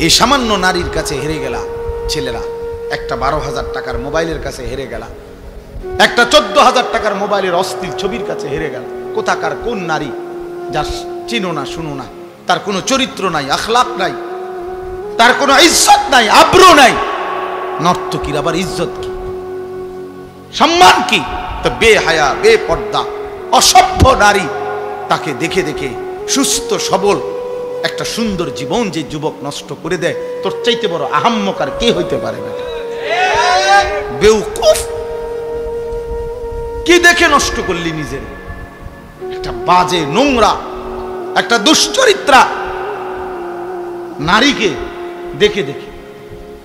এই সামান্য নারীর কাছে হেরে গেলা ছেলেরা, একটা 12,000 টাকার মোবাইলের কাছে হেরে গেলা, একটা 14,000 টাকার মোবাইলের অস্থির ছবির কাছে হেরে গেল। কোথাকার কোন নারী যার চিনো না শুনো না, তার কোনো চরিত্র নাই, আখলাক নাই, তার কোনো ইজ্জত নাই, আব্রু নাই। নর্তকীর আবার ইজ্জত কি, সম্মান কি? তো বেহায়া, বেপর্দা, অসভ্য নারী, তাকে দেখে দেখে সুস্থ সবল একটা সুন্দর জীবন যে যুবক নষ্ট করে দেয়, তোর চাইতে বড় আহাম্মক আর কে হইতে পারে? বেউকুফ, কি দেখে নষ্ট করলি নিজের? একটা বাজে, নোংরা, একটা দুশ্চরিত্রা নারীকে দেখে দেখে,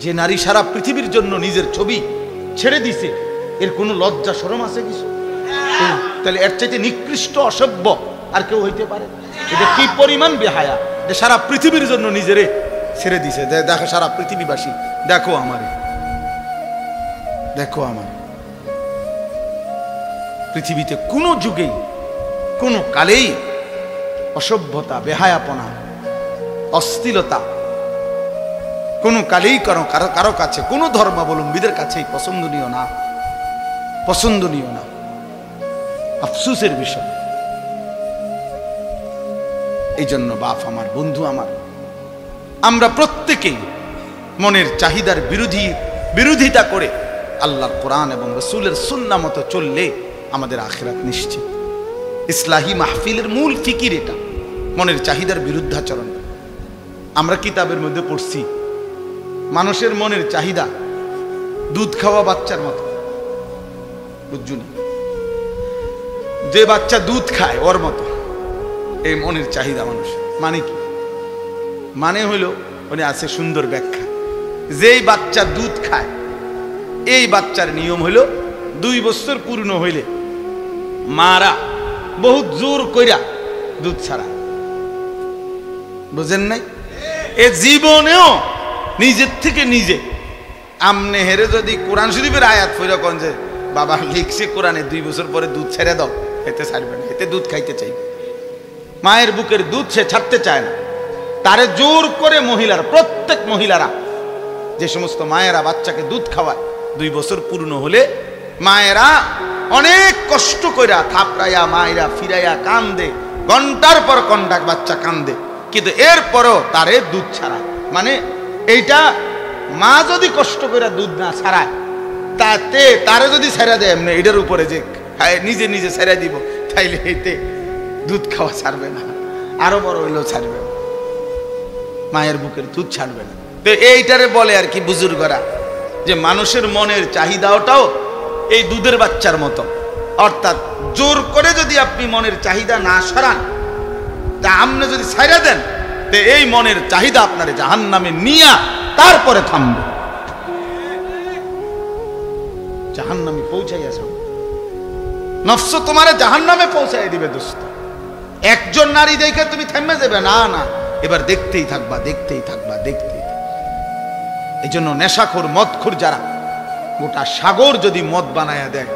যে নারী সারা পৃথিবীর জন্য নিজের ছবি ছেড়ে দিছে, এর কোনো লজ্জা শরম আছে কিছু? তাহলে এর চাইতে নিকৃষ্ট অসভ্য আর কেউ হইতে পারে? এটা কি পরিমাণ বেহায়া যে সারা পৃথিবীর জন্য নিজেরে ছেড়ে দিছে। দেখো সারা পৃথিবীবাসী, দেখো আমারে, দেখো আমার। পৃথিবীতে কোনো যুগেই কোনো কালেই অসভ্যতা, বেহায়াপনা, অশ্লীলতা কোনো কালেই কারো কাছে, কোনো ধর্মাবলম্বীদের কাছেই পছন্দনীয় না, পছন্দনীয় না। আফসোসের বিষয়। এই জন্য বাপ আমার, বন্ধু আমার, আমরা প্রত্যেকেই মনের চাহিদার বিরোধিতা করে আল্লাহর কোরআন এবং রাসূলের সুন্নাহ মতো চললে আমাদের আখিরাত নিশ্চিত। ইসলাহি মাহফিলের মূল ফিকির এটা, মনের চাহিদার বিরুদ্ধাচরণ। আমরা কিতাবের মধ্যে পড়ছি মানুষের মনের চাহিদা দুধ খাওয়া বাচ্চার মতো, বুঝছুনি? যে বাচ্চা দুধ খায় ওর মতো এই মনের চাহিদা মানুষ। মানে কি? মানে হইল, উনি আছে সুন্দর ব্যাখ্যা, যেই বাচ্চা দুধ খায় এই বাচ্চার নিয়ম হইল 2 বছর পূর্ণ হইলে মারা বহুত জোর কইরা দুধ ছাড়ায়। বুঝেন নাই? এ জীবনেও নিজের থেকে নিজে আমনে হেরে যদি কোরআন শরীফের আয়াত পড়া কোন যে বাবা লিখছে কোরআনে 2 বছর পরে দুধ ছেড়ে দাও, এতে ছাড়বে না, এতে দুধ খাইতে চাই। মায়ের বুকের দুধ সে ছাড়তে চায় না, তারে জোর করে মহিলারা, প্রত্যেক মহিলারা, যে সমস্ত মায়েরা বাচ্চাকে দুধ খাওয়ায় 2 বছর পূর্ণ হলে মায়েরা অনেক কষ্ট কইরা থাপড়াইয়া মায়েরা ফিরাইয়া কান্দে, ঘন্টার পর ঘন্টা বাচ্চা কান্দে, কিন্তু এরপরও তারে দুধ ছাড়ায়। মানে এইটা মা যদি কষ্ট করে দুধ না ছাড়ায়, তাতে তারে যদি ছেড়ে দেয় এমনি এটার উপরে যে নিজে নিজে ছেড়ে দিব, তাইলে এতে দুধ খাওয়া ছাড়বে না, আরো বড় হইলেও ছাড়বে না, মায়ের বুকের দুধ ছাড়বে না। তো এইটারে বলে আর কি বুজুর্গরা যে মানুষের মনের চাহিদাটাও এই দুধের বাচ্চার মতো, অর্থাৎ জোর করে যদি আপনি মনের চাহিদা না সরান, তা আপনি যদি ছাইরা দেন, তো এই মনের চাহিদা আপনারে জাহান্নামে নিয়া তারপরে থামবে, জাহান্নামে পৌঁছাইয়া যাবে। নফস তোমারে জাহান্নামে পৌঁছাই দিবে দোস্ত। একজন নারী দেখে তুমি থেমে যাবে না, না, এবার দেখতেই থাকবা, দেখতেই থাকবা, দেখতেই থাকবা। এই জন্য নেশাখোর, মদখোর যারা, গোটা সাগর যদি মদ বানায়া দেয়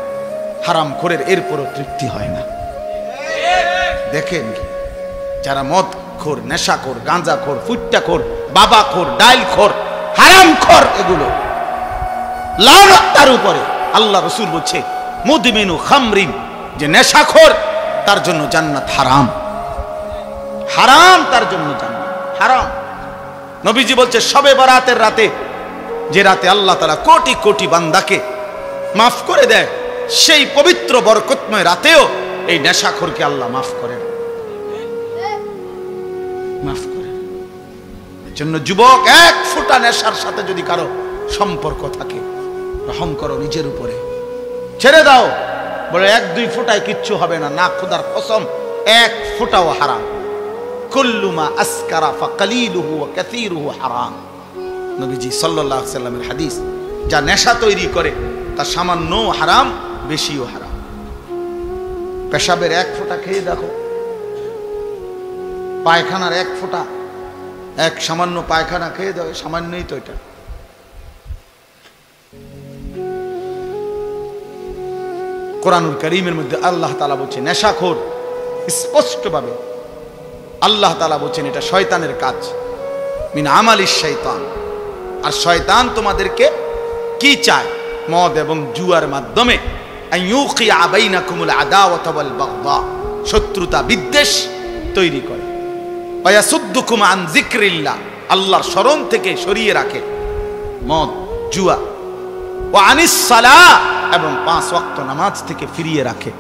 হারাম খোরের, এরপরও তৃপ্তি হয় না। দেখেন কি যারা মদখোর, নেশাখোর, গাঁজাখোর, ফুট্টাখোর, বাবাখোর, ডাইলখোর, হারামখোর, এগুলো লানত তার উপরে। আল্লাহ রাসূল বলছে মুদমিনু খামরিন, যে নেশাখোর তার জন্য জান্নাত হারাম, হারাম, তার জন্য জান্নাত হারাম। নবীজি বলছে শবে বরাতের রাতে, যে রাতে আল্লাহ তাআলা কোটি কোটি বান্দাকে মাফ করে দেয়, সেই পবিত্র বরকতময় রাতেও এই নেশাখোরকে আল্লাহ মাফ করেন, মাফ করেন। এর জন্য যুবক, 1 ফোঁটা নেশার সাথে যদি কারো সম্পর্ক থাকে, রহম করো নিজের উপরে, ছেড়ে দাও। বলে 1-2 ফোঁটায় কিচ্ছু হবে না, না, খোদার কসম 1 ফোঁটাও হারাম। কুল্লু মা আসকারা ফাকালিলুহু ওয়া কাসীরুহু হারাম। নবীজি সাল্লাল্লাহু আলাইহি সাল্লামের হাদিস, যা নেশা তৈরি করে তা সামান্য হারাম, বেশিও হারাম। পেশাবের 1 ফোঁটা খেয়ে দেখো, পায়খানার 1 ফোঁটা, এক সামান্য পায়খানা খেয়ে দাও, সামান্যই তো এটা। কোরআনুল কারীমের মধ্যে আল্লাহ তাআলা বলছেন নেশাখোর, স্পষ্টভাবে আল্লাহ তাআলা বলছেন এটা শয়তানের কাজ। মিন আমালিশ শাইতান। আর শয়তান তোমাদেরকে কি চায়? মদ এবং জুয়ার মাধ্যমে আইয়ুকিয়া বাইনাকুমুল আদাওয়াতা ওয়াল বাগদা, শত্রুতা বিদ্বেষ তৈরি করে। ওয়ায়াসুদ্দুকুম আন যিকরিল্লাহ, আল্লাহর স্মরণ থেকে সরিয়ে রাখে মদ জুয়া। ওয়া আনিস সালাহ, এবং 5 ওয়াক্ত নামাজ থেকে ফিরিয়ে রাখে।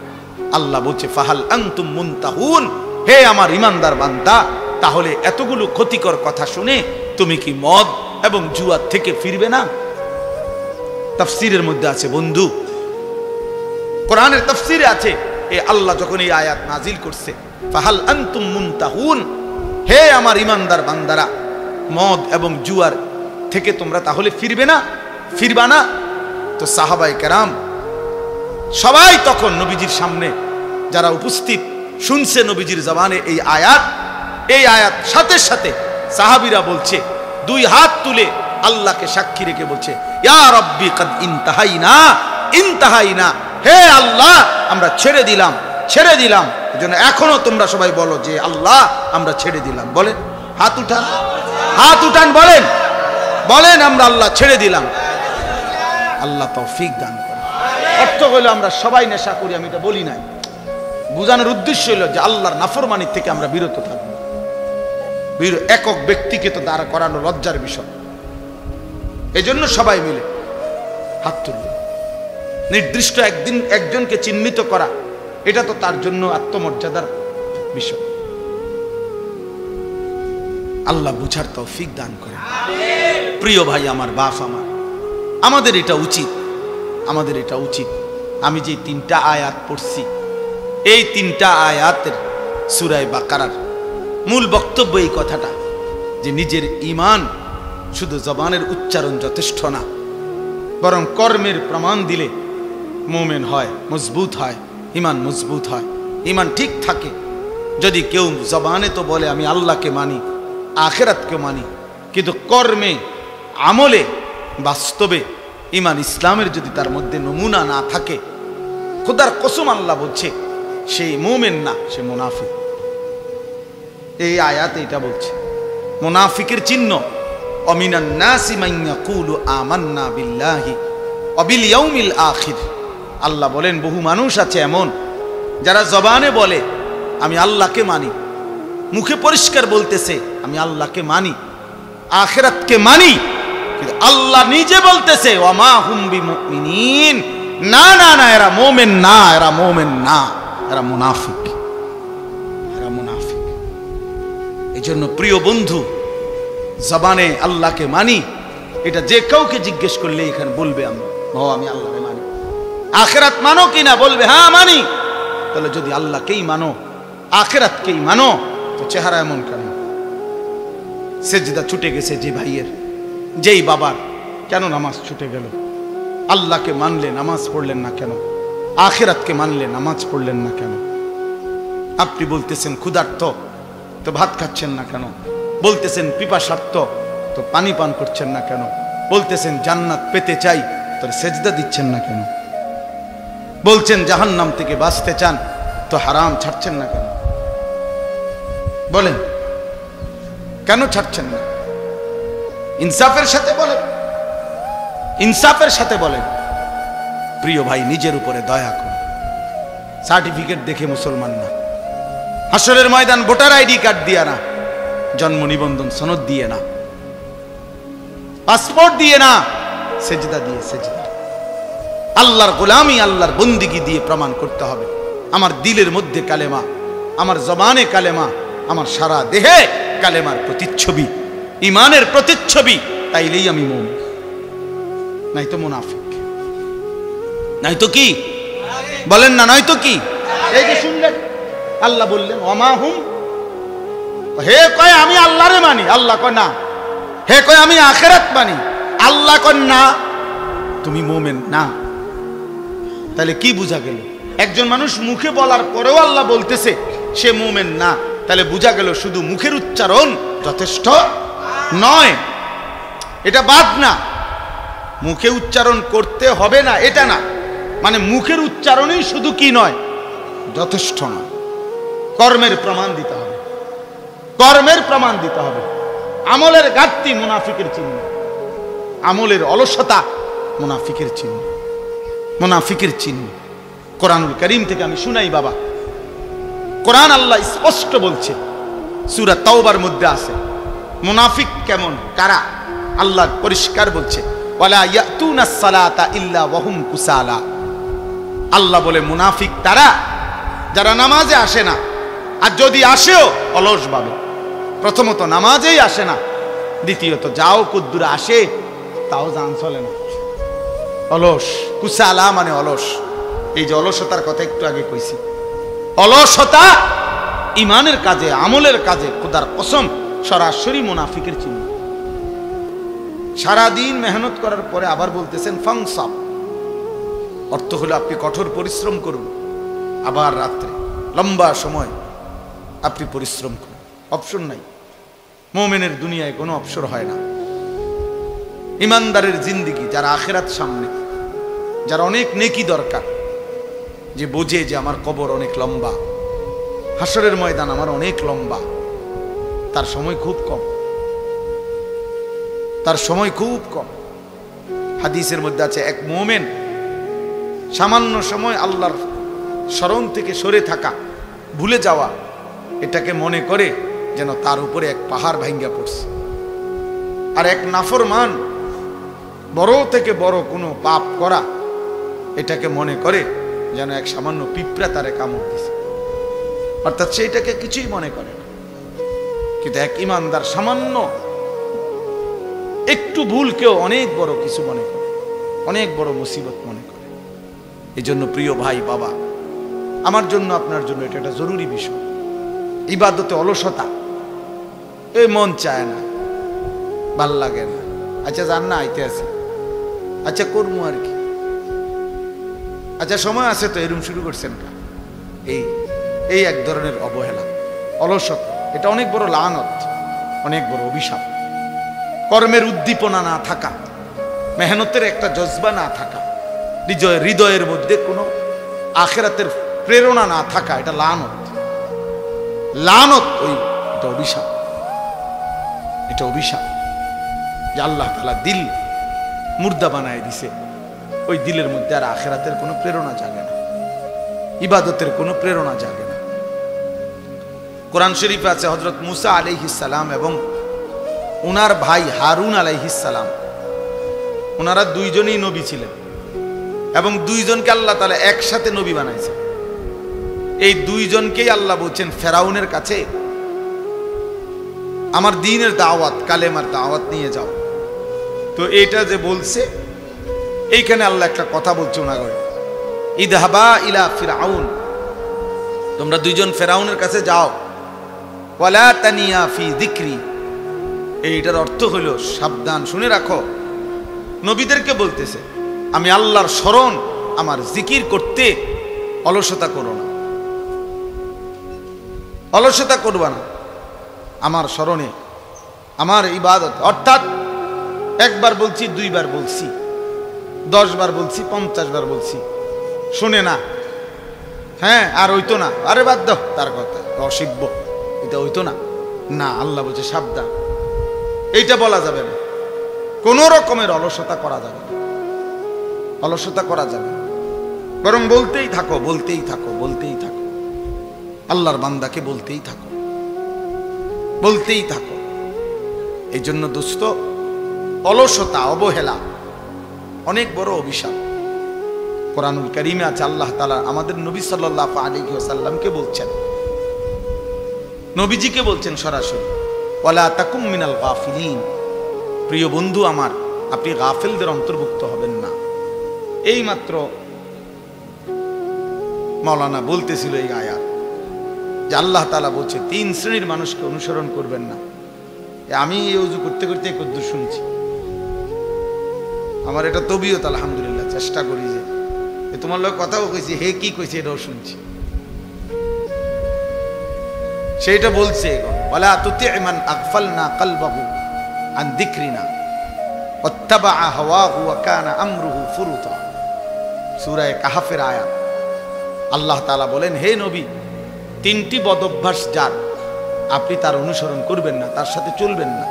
আল্লাহ বলছে ফাহাল আনতুম মুনতাহুন, হে আমার ইমানদার বান্দা, তাহলে এতগুলো ক্ষতিকর কথা শুনে তুমি কি মদ এবং জুয়া থেকে ফিরবে না? তাফসীরের মধ্যে আছে বন্ধু, কোরআনের তাফসীরে আছে, এ আল্লাহ যখন এই আয়াত নাজিল করছে ফাহাল আনতুম মুনতাহুন, হে আমার ইমানদার বান্দারা, মদ এবং জুয়ার থেকে তোমরা তাহলে ফিরবে না, ফিরবা না? তো সাহাবায়ে কেরাম সবাই তখন নবীজির সামনে যারা উপস্থিত শুনছে নবীজির জবানে এই আয়াত সাথে সাথে সাহাবীরা বলছে, 2 হাত তুলে আল্লাহকে সাক্ষী রেখে বলছে, ইয়া রাব্বি কাদ ইনতাহাইনা, হে আল্লাহ আমরা ছেড়ে দিলাম। এজন্য এখনো তোমরা সবাই বলো যে আল্লাহ আমরা ছেড়ে দিলাম। বলেন, হাত উঠান, বলেন আমরা আল্লাহ ছেড়ে দিলাম। আল্লাহ তৌফিক দান করেন। অর্থ হলো আমরা সবাই নেশা করি, আমি এটা বলি নাই। বুঝানোর উদ্দেশ্য হলো যে আল্লাহর নাফরমানি থেকে আমরা বিরত থাকবো। একক ব্যক্তিকে তো দাঁড়া করানো লজ্জার বিষয়, এজন্য সবাই মিলে হাত তুলবে। নির্দিষ্ট একদিন একজনকে চিহ্নিত করা, এটা তো তার জন্য আত্মমর্যাদার বিষয়। আল্লাহ বুঝার তৌফিক দান করেন। প্রিয় ভাই আমার, বাপ আমার, আমাদের এটা উচিত। আমি যে 3টা আয়াত পড়ছি, এই 3টা আয়াতের সূরা বাকারার মূল বক্তব্য এই কথাটা যে নিজের ঈমান শুধু জবানের উচ্চারণ যথেষ্ট না, বরং কর্মের প্রমাণ দিলে মুমিন হয়, মজবুত হয়, ঈমান মজবুত হয়, ঈমান ঠিক থাকে। যদি কেউ জবানে তো বলে আমি আল্লাহকে মানি, আখিরাতকে মানি, কিন্তু কর্মে আমলে বাস্তবে ঈমান ইসলামের যদি তার মধ্যে নমুনা না থাকে, খোদার কসম আল্লাহ বলছে সেই মুমিন না, সে মুনাফিক। এই আয়াতে এটা বলছে মুনাফিকের চিহ্ন, অমিনান নাসি মান ইয়াকুলু আমান্না বিল্লাহি ওয়া বিল ইয়াউমিল আখির। আল্লাহ বলেন বহু মানুষ আছে এমন যারা জবানে বলে আমি আল্লাহকে মানি, মুখে পরিষ্কার বলতেছে আমি আল্লাহকে মানি, আখিরাতকে মানি, কিন্তু আল্লাহ নিজে বলতেছে ওয়া মা হুম বিমুমিনিন, না না না, এরা মুমিন না, এরা মুনাফিক। এজন্য প্রিয় বন্ধু, জবানে আল্লাহকে মানি, এটা যে কাউকে জিজ্ঞেস করলে এখানে বলবে আমি আল্লাহকে মানি। আখিরাত মানো কিনা? বলবে হ্যাঁ মানি। তাহলে যদি আল্লাহকেই মানো, আখিরাতকেই মানো, তো চেহারা এমন কেন? সেজদা ছুটে গেছে যে ভাইয়ের, যেই বাবার, কেন নামাজ ছুটে গেল? আল্লাহকে মানলে নামাজ পড়লেন না কেন? আখিরাতকে মানলে নামাজ পড়লেন না কেন? আপনি বলতেছেন ক্ষুধার্ত, তো ভাত খাচ্ছেন না কেন? বলতেছেন পিপাসার্ত, তো পানি পান করছেন না কেন? বলতেছেন জান্নাত পেতে চাই, তো সেজদা দিচ্ছেন না কেন? বলছেন জাহান্নাম থেকে বাঁচতে চান, তো হারাম ছাড়ছেন না কেন? বলেন কেন ছাড়ছেন না? ইনসাফের সাথে বলেন। প্রিয় ভাই, নিজের উপরে দয়া করুন। সার্টিফিকেট দেখে মুসলমান না, হাসরের ময়দান ভোটার আইডি কার্ড দিয়ে না, জন্ম নিবন্ধন সনদ দিয়ে না, পাসপোর্ট দিয়ে না, সেজদা দিয়ে, আল্লাহর গোলামি, আল্লাহর বন্দিগি দিয়ে প্রমাণ করতে হবে আমার দিলের মধ্যে কালেমা, আমার জবানে কালেমা, আমার সারা দেহে কালেমার প্রতিচ্ছবি, ঈমানের প্রতিচ্ছবি, তাইলেই আমি মুমিন, নাই তো মুনাফিক। নাই তো কি বলেন না? নয় তো কি? এই যে শুনলেন আল্লাহ বললেন ওমা হুম, হে কয় আমি আল্লাহরে মানি, আল্লাহ কয় না। হে কয় আমি আখিরাত মানি, আল্লাহ কয় না, তুমি মুমিন না। তাহলে কি বোঝা গেল? একজন মানুষ মুখে বলার পরেও আল্লাহ বলতেছে সে মুমিন না, তাহলে বোঝা গেল শুধু মুখের উচ্চারণ যথেষ্ট নয়। এটা বাদ না, মুখে উচ্চারণ করতে হবে না এটা না, মানে মুখের উচ্চারণই শুধু কি নয়, যথেষ্ট নয়, কর্মের প্রমাণ দিতে হবে। আমলের ঘাটতি মুনাফিকের চিহ্ন, আমলের অলসতা মুনাফিকের চিহ্ন, মুনাফিকের চিহ্ন। কোরআনুল কারীম থেকে আমি শুনাই বাবা, কোরআন আল্লাহ স্পষ্ট বলছে, সূরা তাওবার মধ্যে আছে মুনাফিক কেমন, কারা, আল্লাহ পরিষ্কার বলছে, ওয়ালা ইয়াতুনাস সালাতা ইল্লা ওয়াহুম কুসালা। আল্লাহ বলে মুনাফিক তারা যারা নামাজে আসে না, আর যদি আসেও অলস ভাবে। প্রথমত নামাজেই আসে না, দ্বিতীয়ত যাও কুদ্দুরে আসে তাও জান চলে না, অলস। কুসালা মানে অলস। এই যে অলসতার কথা একটু আগে কইছি, অলসতা ইমানের কাজে, আমলের কাজে খোদার কসম সরাসরি মুনাফিকের চিহ্ন। সারাদিন মেহনত করার পরে আবার বলতেছেন ফাংসাব, অর্থ হলো আপনি কঠোর পরিশ্রম করুন, আবার রাত্রে লম্বা সময় আপনি পরিশ্রম করুন। অপশন নাই, মুমিনের দুনিয়ায় কোনো অপসর হয় না। ইমানদারের জিন্দিগি, যারা আখিরাত সামনে, যারা অনেক নেকি দরকার, যে বোঝে যে আমার কবর অনেক লম্বা, হাসরের ময়দান আমার অনেক লম্বা, তার সময় খুব কম, তার সময় খুব কম। হাদিসের মধ্যে আছে এক মুমিন সামান্য সময় আল্লাহর স্মরণ থেকে সরে থাকা, ভুলে যাওয়া, এটাকে মনে করে যেন তার উপরে এক পাহাড় ভাঙ্গা পড়ছে। আর এক নাফরমান বড় থেকে বড় কোনো পাপ করা, এটাকে মনে করে যেন এক সামান্য পিঁপড়া তারে কামড় দিছে, অর্থাৎ সেইটাকে কিছুই মনে করে না। কিন্তু এক ইমানদার সামান্য একটু ভুলকেও অনেক বড় কিছু মনে করে, অনেক বড় মুসিবত মনে করে। এই জন্য প্রিয় ভাই বাবা, আমার জন্য আপনার জন্য এটা একটা জরুরি বিষয়। ইবাদতে অলসতা, এই মন চায় না, ভাল লাগে না, আচ্ছা জান না আইতে আছে, আচ্ছা করবো আর কি, আচ্ছা সময় আছে তো, এরকম শুরু করছেন না। এই এক ধরনের অবহেলা, অলসতা, এটা অনেক বড় লানত, অনেক বড় অভিশাপ। কর্মের উদ্দীপনা না থাকা, মেহনতের একটা জজবা না থাকা, হৃদয়ের মধ্যে কোনো আখিরাতের প্রেরণা না থাকা, এটা লানত, লানত। এটা অভিশাপ, এটা অভিশাপ যে আল্লাহ তাআলা দিল মুর্দা বানায় দিছে। ওই দিলের মধ্যে আর আখিরাতের কোনো প্রেরণা জাগে না, ইবাদতের কোনো প্রেরণা জাগে না। কোরআন শরীফে আছে হযরত মুসা আলাইহিস সালাম এবং ওনার ভাই হারুন আলাইহিস সালাম, ওনারা দুইজনই নবী ছিলেন এবং দুইজনকে আল্লাহ তাআলা একসাথে নবী বানাইছে। এই দুইজনকেই আল্লাহ বলছেন ফেরাউনের কাছে আমার দ্বীনের দাওয়াত, কালেমার দাওয়াত নিয়ে যাও। তো এটা যে বলছে, এইখানে আল্লাহ একটা কথা বলছে ওনাগরে, ইদহাবা ইলা ফিরআউন, তোমরা দুইজন ফেরাউনের কাছে যাও, ওয়ালা তানিয়া ফি যিকরি। এইটার অর্থ হলো সাবধান, শুনে রাখো। নবীদেরকে বলতেছে আমি আল্লাহর স্মরণ, আমার জিকির করতে অলসতা করো না, অলসতা করবা না আমার স্মরণে, আমার ইবাদত। অর্থাৎ একবার বলছি, দুইবার বলছি, 10 বার বলছি, 50 বার বলছি, শুনে না, হ্যাঁ আর হইতো না, আরে বাদ দাও তার কথা, অসিব্য, এটা হইতো না। না, আল্লাহ বলছে সাবধান, এইটা বলা যাবে না, কোন রকমের অলসতা করা যাবে না, অলসতা করা যাবে না, বরং বলতেই থাকো, বলতেই থাকো, বলতেই থাকো, আল্লাহর বান্দাকে বলতেই থাকো, বলতেই থাকো। এই জন্য দোস্ত, অলসতা, অবহেলা অনেক বড় অভিশাপ। কোরআনুল কারীমে আছে আল্লাহ তাআলা আমাদের নবী সাল্লাল্লাহু আলাইহি ওয়াসাল্লামকে বলছেন, নবীজিকে বলছেন সরাসরি, ওয়ালা তাকুম মিনাল গাফিলিন, প্রিয় বন্ধু আমার, আপনি গাফিলদের অন্তর্ভুক্ত হবেন না। এইমাত্র মাওলানা বলতেছিল এই আয়াত, যে আল্লাহ তাআলা বলছে 3 শ্রেণীর মানুষকে অনুসরণ করবেন না। আমি এই ওযু করতে করতে কদ্দুর শুনছি, আমার এটা তবিয়ত, আলহামদুলিল্লাহ, চেষ্টা করি যে তোমার লোক কথাও কইছি, হে কি কইছে এটাও শুনছি। সেইটা বলছে, ওয়ালা তুতি মান আগফালনা কলবাহু আন যিকরিনা ওয়াত্তাবা হাওয়াহু ওয়া কানা আমরুহু ফুরুতা, সূরা কাহফের আয়াত। আল্লাহ তাআলা বলেন, হে নবী, 3টি বদ অভ্যাস যার, আপনি তার অনুসরণ করবেন না, তার সাথে চলবেন না।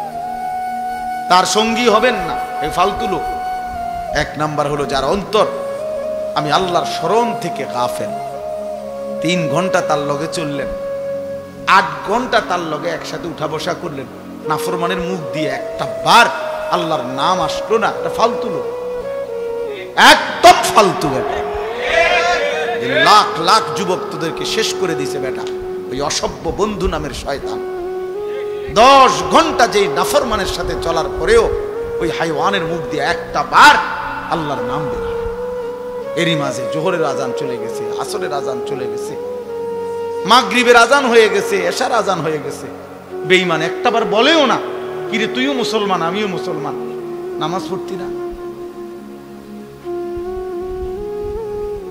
তার সঙ্গী হবেন না এই ফালতু লোক। এক নাম্বার হলো যার অন্তর আমি আল্লাহর স্মরণ থেকে গাফেল। 3 ঘন্টা তার লগে চললেন, 8 ঘন্টা তার লগে একসাথে উঠা বসা করলেন, নাফরমানের মুখ দিয়ে একটা বার আল্লাহর নাম আসলো না, একটা ফালতু লোক, একদম ফালতু বেটা। লাখ লাখ যুবক তোদেরকে শেষ করে দিছে বেটা, ওই অসভ্য বন্ধু নামের শয়তান। 10 ঘন্টা যেই নাফরমানের সাথে চলার পরেও ওই হাইওয়ানের মুখ দিয়ে একটা বার আল্লাহর নাম বের হয়। এরই মাঝে জোহরের আজান চলে গেছে, আসরের আজান চলে গেছে, মাগরিবের আজান হয়ে গেছে, এশার আজান হয়ে গেছে। বেঈমান একটাবার বলেও না কিরে তুইও মুসলমান আমিও মুসলমান, নামাজ পড়তি না।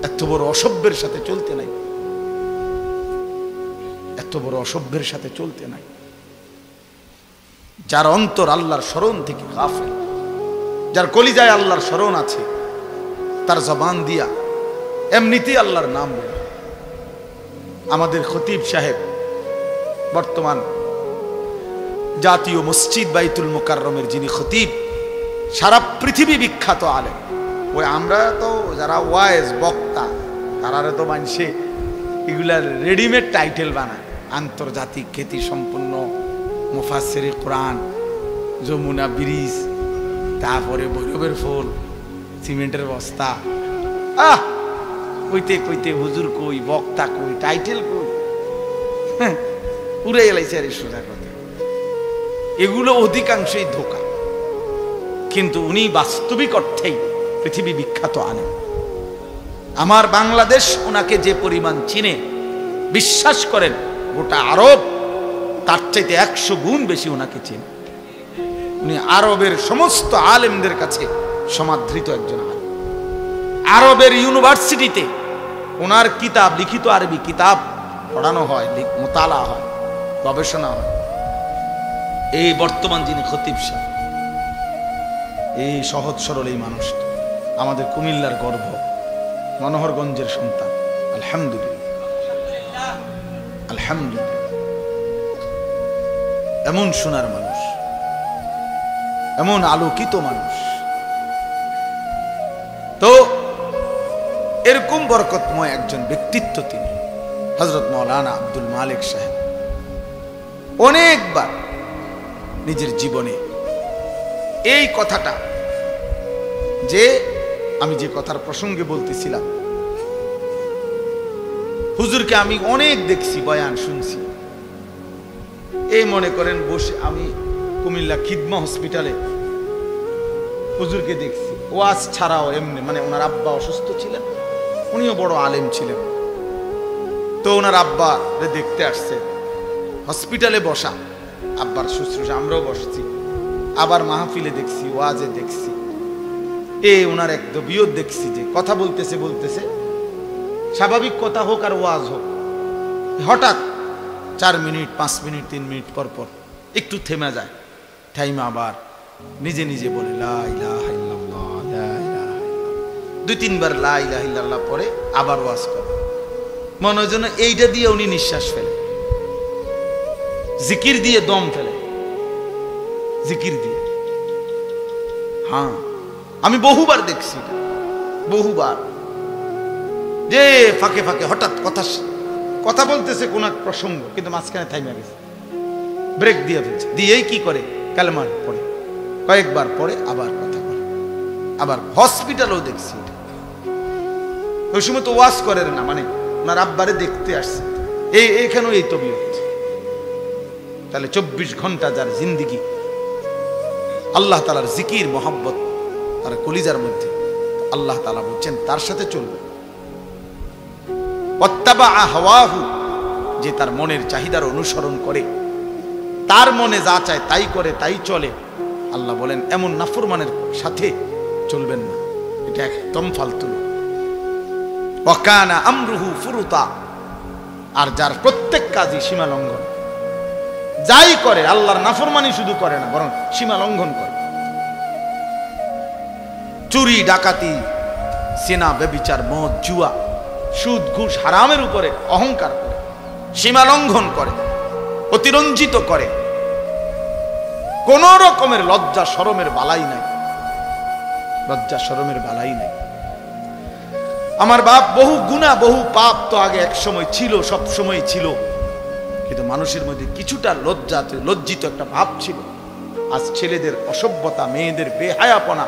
এত বড় অসভ্যের সাথে চলতে নাই, এত বড় অসভ্যের সাথে চলতে নাই। যার অন্তর আল্লাহর স্মরণ থেকে গাফেল, যার কলিজায় আল্লাহর স্মরণ আছে, তার জবান দিয়া এমনিতেই আল্লাহর নাম বের হয়। আমাদের খতিব সাহেব বর্তমান জাতীয় মসজিদ বাইতুল মুকাররমের যিনি খতিব, সারা পৃথিবী বিখ্যাত আলেম। ওই আমরা তো যারা ওয়াইজ বক্তা তারা তো মানুষে এগুলা রেডিমেড টাইটেল বানায়, আন্তর্জাতিক খ্যাতি সম্পন্ন মুফাসসিরে কোরআন, যমুনা ব্রিজ, তারপরে ভৈরবের ফুল, সিমেন্টের বস্তা। কইতে কইতে হুজুর কই, বক্তা কই, টাইটেল কই, উড়ে এলাইছে আর সোজা কথা। এগুলো অধিকাংশই ধোঁকা, কিন্তু উনি বাস্তবিক অর্থেই পৃথিবী বিখ্যাত আলেম। আমার বাংলাদেশ ওনাকে যে পরিমাণ চিনে, বিশ্বাস করেন গোটা আরব তার চাইতে 100 গুণ বেশি ওনাকে চিনে। উনি আরবের সমস্ত আলেমদের কাছে সমাদৃত একজন আলেম। আরবের ইউনিভার্সিটিতে ওনার কিতাব, লিখিত আরবি কিতাব পড়ানো হয়, মোতালা হয়, গবেষণা হয়। এই বর্তমান যিনি খতিব সাহেব, এই সহজ সরল এই মানুষটা আমাদের কুমিল্লার গর্ব, মনোহরগঞ্জের সন্তান। আলহামদুলিল্লাহ, আলহামদুলিল্লাহ, এমন সোনার মানুষ, এমন আলোকিত মানুষ। তো এরকম বরকতময় একজন ব্যক্তিত্ব তিনি হযরত মাওলানা আব্দুল মালিক সাহেব। অনেকবার নিজের জীবনে এই কথাটা, যে আমি যে কথার প্রসঙ্গে বলতেছিলাম, হুজুরকে আমি অনেক দেখছি, বয়ান শুনছি। এই মনে করেন বসে আমি কুমিল্লা খিদমা হসপিটালে হুজুরকে দেখছি, ওয়াজ ছাড়াও এমনি, মানে ওনার আব্বা অসুস্থ ছিলেন, উনিও বড় আলেম ছিলেন। তো ওনার আব্বা দেখতে আসছে, হসপিটালে বসা, আব্বার শুশ্রূষা আমরাও বসছি, আবার মাহফিলে দেখছি, ওয়াজে দেখছি। ওনার এক দবিয়ত দেখছি যে কথা বলতেছে বলতেছে, স্বাভাবিক কথা হোক আর ওয়াজ হোক, হঠাৎ 4 মিনিট 5 মিনিট 3 মিনিট পর পর একটু থেমে যায়, থাইমা আবার নিজে নিজে বলে লা ইলাহা ইল্লাল্লাহ, লা ইলাহা ইল্লাল্লাহ, 2-3 বার লা ইলাহা ইল্লাল্লাহ পরে আবার ওয়াজ করে। মনে হয় যেন এইটা দিয়ে উনি নিঃশ্বাস ফেলে, জিকির দিয়ে দম ফেলে, জিকির দিয়ে। হ্যাঁ, আমি বহুবার দেখছি, বহুবার, যে ফাঁকে ফাঁকে হঠাৎ কথা বলতেছে কোন এক প্রসঙ্গ, কিন্তু মাঝখানে থাইমা গেছে, ব্রেক দিয়ে ফেলছে, দিয়েই কি করে কালেমা পড়ে, কয়েকবার পরে আবার কথা বলে। আবার হসপিটালেও দেখছি, ওই সময় তো ওয়াজ করে না, মানে ওনার আব্বারে দেখতে আসছে, এখানেও এই তবিয়ত। তাহলে 24 ঘন্টা যার জিন্দিগি আল্লাহ তাআলার জিকির মোহাব্বত তার কলিজার মধ্যে, আল্লাহ তাআলা বলছেন তার সাথে চলবে। ওয়াত্তাবা হাওয়াহু, যে তার মনের চাহিদার অনুসরণ করে, তার মনে যা চায় তাই করে, তাই চলে, আল্লাহ বলেন এমন নাফরমানের সাথে চলবেন না, এটা একদম ফালতু। ওয়া কানা আমরুহু ফুরুতা, আর যার প্রত্যেক কাজই সীমা লঙ্ঘন, যাই করে আল্লাহর নাফরমানি শুধু করে না, বরং সীমা লঙ্ঘন করে। চুরি ডাকাতি, সিনা ব্যভিচার, মদ জুয়া, সুদ ঘুষ হারামের উপরে অহংকার করে, সীমা লঙ্ঘন করে, অতিরঞ্জিত করে। কোন রকমের লজ্জা শরমের বালাই নাই, লজ্জা শরমের বালাই নাই। আমার বাপ বহু গুনাহ বহু পাপ তো আগে এক সময় ছিল, সব সময় ছিল, কিন্তু মানুষের মধ্যে কিছুটা লজ্জিত একটা ভাব ছিল। আজ ছেলেদের অসভ্যতা, মেয়েদের বেহায়াপনা,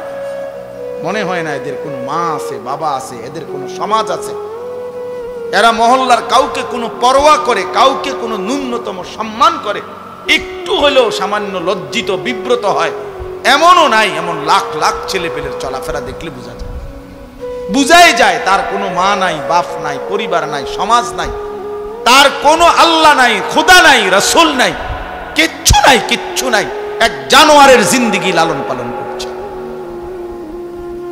মনে হয় না এদের কোনো মা আছে, বাবা আছে, এদের কোনো সমাজ আছে। এরা মহল্লার কাউকে কোনো পরোয়া করে, কাউকে কোনো ন্যূনতম সম্মান করে, একটু হলেও সামান্য লজ্জিত বিব্রত হয় এমনও নাই। এমন লাখ লাখ ছেলে পেলের চলাফেরা দেখলে বুঝাই যায় তার কোনো মা নাই, বাপ নাই, পরিবার নাই, সমাজ নাই, তার কোনো আল্লাহ নাই, খোদা নাই, রাসূল নাই, কিচ্ছু নাই, কিচ্ছু নাই। এক জানোয়ারের জিন্দেগি লালন পালন করছে।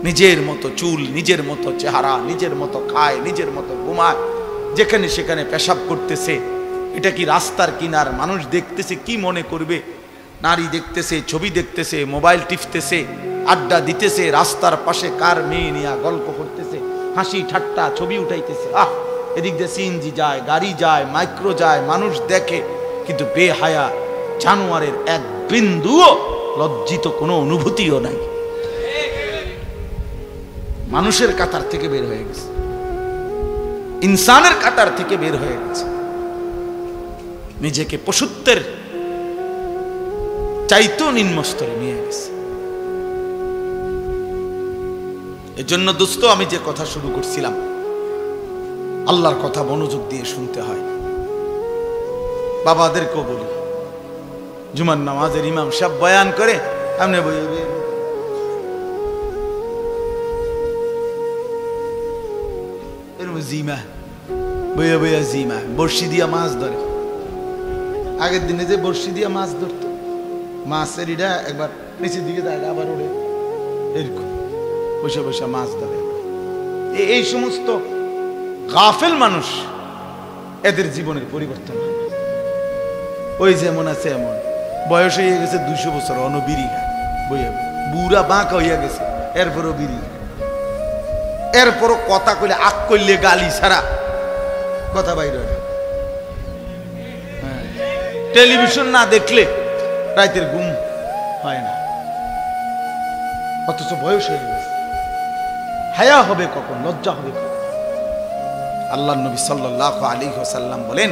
নিজের মতো চুল, নিজের মতো চেহারা, নিজের মতো খায়, নিজের মতো ঘুমায়, যেখানে সেখানে পেশাব করতেছে। এটা কি রাস্তার কিনার? মানুষ দেখতেছে কি মনে করবে? নারী দেখতেছে, ছবি দেখতেছে, মোবাইল টিপতেছে, আড্ডা দিতেছে, রাস্তার পাশে কার মেয়ে নিয়ে গল্প করতেছে, হাসি ঠাট্টা ছবি উঠাইতেছে। এদিক দিয়ে সিএনজি যায়, গাড়ি যায়, মাইক্রো যায়, মানুষ দেখে, কিন্তু বেহায়া জানোয়ারের এক বিন্দুও লজ্জিত কোনো অনুভূতিও নাই। মানুষের কাতার থেকে বের হয়ে গেছে, ইনসানের কাতার থেকে বের হয়ে গেছে, নিজেকে পশুত্বের চাইতেও নিম্ন স্তরে নিয়ে গেছে। এজন্য দোস্ত, আমি যে কথা শুরু করছিলাম, আল্লাহর কথা মনোযোগ দিয়ে শুনতে হয়। বাবাদেরকেও বলি, জুমার নামাজের ইমাম সাহেব বয়ান করে, আপনি জিমা বইয়া বইয়া জিমা বর্ষি দিয়া মাছ ধরে। আগের দিনে যে বর্ষি দিয়া মাছ ধরতো, মাছের ইটা একবার নিচের দিকে থাকে, আবার ওরে এরকম বসে বসে মাছ ধরে। এই সমস্ত গাফেল মানুষ, এদের জীবনের পরিবর্তন হয়। ওই যেমন আছে এমন, বয়স হয়ে গেছে 200 বছর, অনবিরি বইয়া বুড়া বাঁকা হইয়া গেছে, এরপরও বিড়ি, এরপরও কথা কইলে আক করলে গালি ছাড়া কথা বাইর হয়। টেলিভিশন না দেখলে রাতের ঘুম হয় না, অথচ বয়স হয়ে গেছে। হায়া হবে কখন? লজ্জা হবে কখন? আল্লাহ নবী সাল্লাল্লাহু আলাইহি ওয়াসাল্লাম বলেন,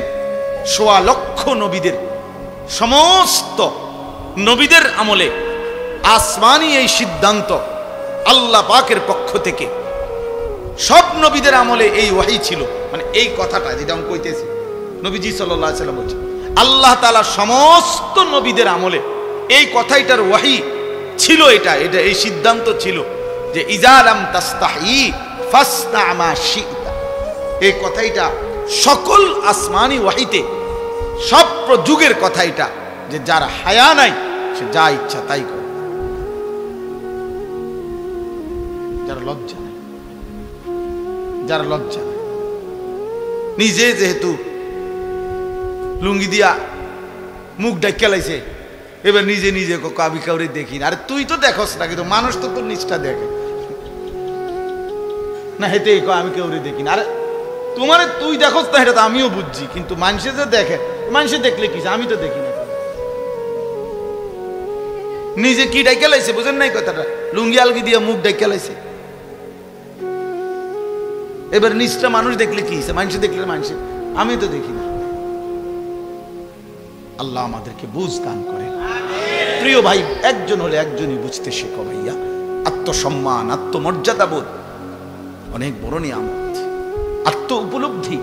1.25 লক্ষ নবীদের, সমস্ত নবীদের আমলে আসমানি এই সিদ্ধান্ত আল্লাহ পাকের পক্ষ থেকে, সব নবীদের আমলে এই ওয়াহী ছিল। মানে এই কথাটা যেটা আমি কইতেছি, নবীজি সাল্লাল্লাহু আলাইহি ওয়াসাল্লাম বলছেন, আল্লাহ তাআলা সমস্ত নবীদের আমলে এই কথাইটার ওয়াহী ছিল। এটা এই সিদ্ধান্ত ছিল যে ইজা লাম তাস্তাহি ফাসনা মা শি'তা। এই কথাইটা সকল আসমানি ওয়াহীতে, সব যুগের কথা এটা, যে যার হায়া নাই সে যা ইচ্ছা তাই করে, যার লজ্জা নাই, যার লজ্জা নাই। নিজে যেহেতু লুঙ্গি দিয়া মুখ ডাক্কা লাইছে, এবার নিজে নিজে আমি কাউরে দেখি না। আরে তুই তো দেখস না, কিন্তু মানুষ তো তোর নিচটা দেখে না, হেতে আমি কাউরে দেখি না। আরে তোমার তুই দেখস না, এটা তো আমিও বুঝছি, কিন্তু মানুষে যে দেখে, মানুষে দেখলে কি, আমি তো দেখি না। নিজে কি ডাক্কা লাইছে, বুঝেন নাই কথাটা? লুঙ্গি আলগি দিয়া মুখ ডাক্কা লাইছে, এবার নিচটা মানুষ দেখলে কি, মানুষে দেখলে মানুষে, আমি তো দেখি না। আল্লাহ আমাদেরকে বুঝ দান করে। প্রিয় ভাই, একজন হলে একজনই বুঝতে শেখো ভাইয়া। আত্মসম্মান, আত্মমর্যাদা বোধ অনেক বড় নিয়ামত। আত্ম উপলব্ধি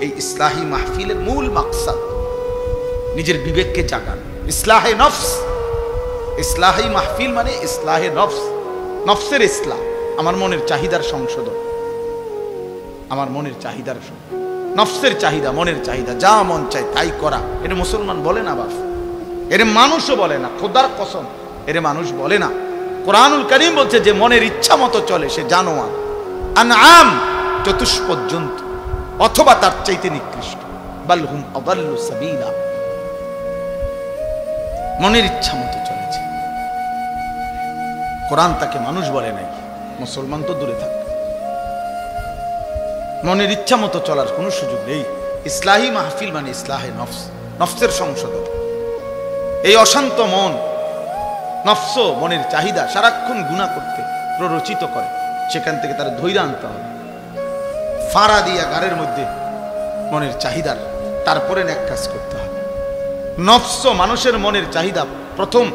এই ইসলাহি মাহফিলের মূল মাকসাদ। নিজের বিবেককে জাগান, ইসলাহে নফস। ইসলাহি মাহফিল মানে ইসলাহে নফস, নফসের ইসলাহ, আমার মনের চাহিদার সংশোধন, আমার মনের চাহিদার নফসের চাহিদা, মনের চাহিদা, যা মন চায় তাই করা। এটা মুসলমান বলে না বাপ, এর মানুষও বলে না, খোদার কসম এর মানুষ বলে না। কোরআনুল কারীম বলছে যে মনের ইচ্ছা মতো চলে সে জানোয়ার, আনআম, চতুষ্পদ জন্তু, অথবা তার চাইতে নিকৃষ্ট। বালহুম আদাল্লু সাবিলা, মনের ইচ্ছা মতো চলেছে। কোরআন তাকে মানুষ বলে নাই, মুসলমান তো দূরে থাকে। মনের ইচ্ছা মতো চলার কোনো সুযোগ নেই। ইসলাহি মাহফিল মানে ইসলাহে নফস, নফসের সংশোধন। এই অশান্ত মন নফস মনের চাহিদা সারাক্ষণ গুনাহ করতে প্ররোচিত করে, সেখান থেকে তার ধৈর্য আনতে হবে, ফাড়া দিয়া গাড়ের মধ্যে মনের চাহিদার, তারপরে নেক কাজ করতে হবে। নফস মানুষের মনের চাহিদা প্রথম